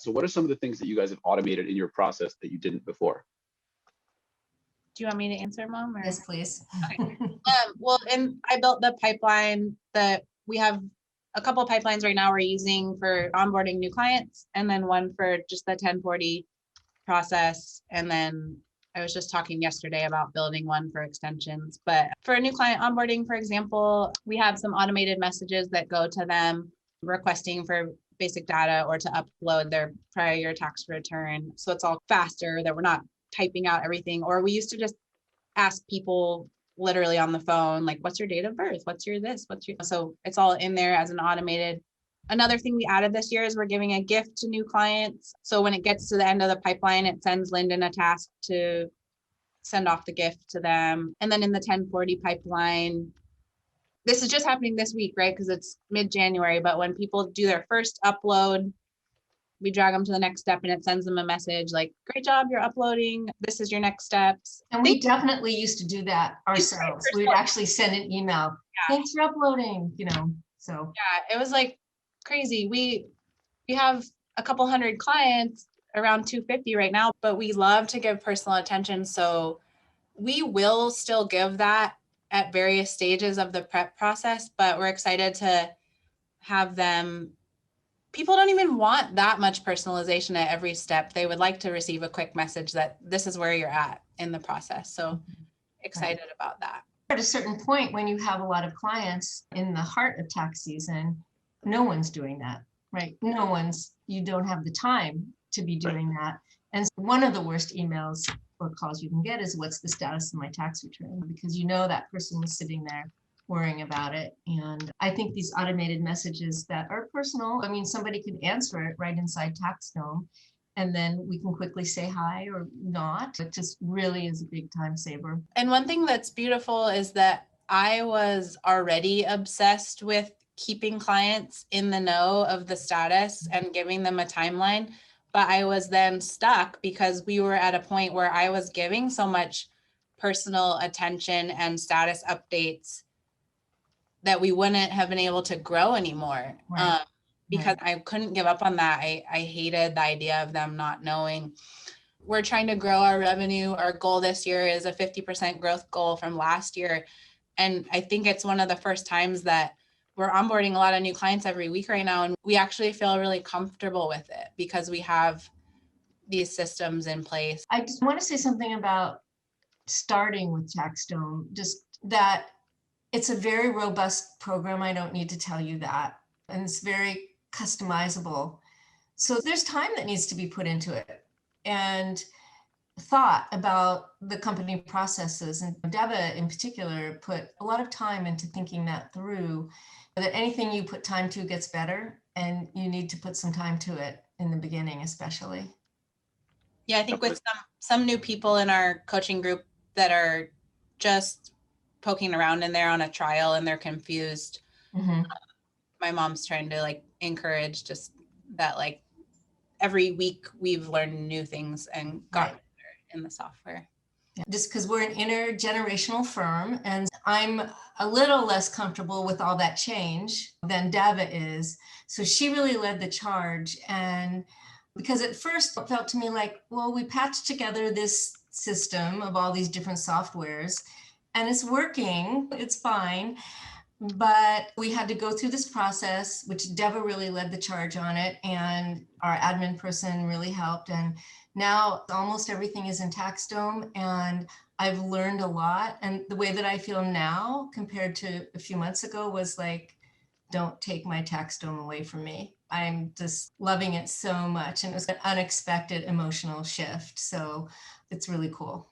So what are some of the things that you guys have automated in your process that you didn't before? Do you want me to answer, Mom? Or? Yes, please. Okay. Well, and I built the pipeline that we have a couple of pipelines right now we're using for onboarding new clients, and then one for just the 1040 process. And then I was just talking yesterday about building one for extensions. But for a new client onboarding, for example, we have some automated messages that go to them requesting for basic data or to upload their prior year tax return. So it's all faster, that we're not typing out everything. Or we used to just ask people literally on the phone, like, what's your date of birth? What's your this? So it's all in there as an automated. Another thing we added this year is we're giving a gift to new clients. So when it gets to the end of the pipeline, it sends Lyndon a task to send off the gift to them. And then in the 1040 pipeline, this is just happening this week, right? Because it's mid-January, but when people do their first upload, we drag them to the next step and it sends them a message like, great job, you're uploading. This is your next steps. And we definitely used to do that ourselves. We'd actually send an email. Yeah. Thanks for uploading, so. Yeah, it was like crazy. We have a couple hundred clients, around 250 right now, but we love to give personal attention. So we will still give that at various stages of the prep process, but we're excited to have them. People don't even want that much personalization at every step. They would like to receive a quick message that this is where you're at in the process. So excited about that. At a certain point, when you have a lot of clients in the heart of tax season, no one's doing that, right? You don't have the time to be doing that. And one of the worst emails or calls you can get is, what's the status of my tax return? Because that person was sitting there worrying about it. And I think these automated messages that are personal, somebody can answer it right inside TaxDome, and then we can quickly say hi or not. It just really is a big time saver. And one thing that's beautiful is that I was already obsessed with keeping clients in the know of the status and giving them a timeline. But I was then stuck because we were at a point where I was giving so much personal attention and status updates that we wouldn't have been able to grow anymore. Right. Because I couldn't give up on that. I hated the idea of them not knowing. We're trying to grow our revenue. Our goal this year is a 50% growth goal from last year. And I think it's one of the first times that we're onboarding a lot of new clients every week right now. And we actually feel really comfortable with it because we have these systems in place. I just want to say something about starting with TaxDome, just that it's a very robust program. I don't need to tell you that. And it's very customizable. So there's time that needs to be put into it and thought about the company processes. And Deva in particular put a lot of time into thinking that through, that anything you put time to gets better, and you need to put some time to it in the beginning, especially. Yeah, I think with some new people in our coaching group that are just poking around in there on a trial and they're confused. Mm-hmm. My mom's trying to encourage just that every week we've learned new things and got better in the software. Yeah, just because we're an intergenerational firm, and I'm a little less comfortable with all that change than Deva is. So she really led the charge. And because at first it felt to me like, well, we patched together this system of all these different softwares and it's working, it's fine. But we had to go through this process, which Deva really led the charge on it, and our admin person really helped. And now almost everything is in TaxDome, and I've learned a lot. And the way that I feel now compared to a few months ago was like, don't take my TaxDome away from me. I'm just loving it so much. And it was an unexpected emotional shift. So it's really cool.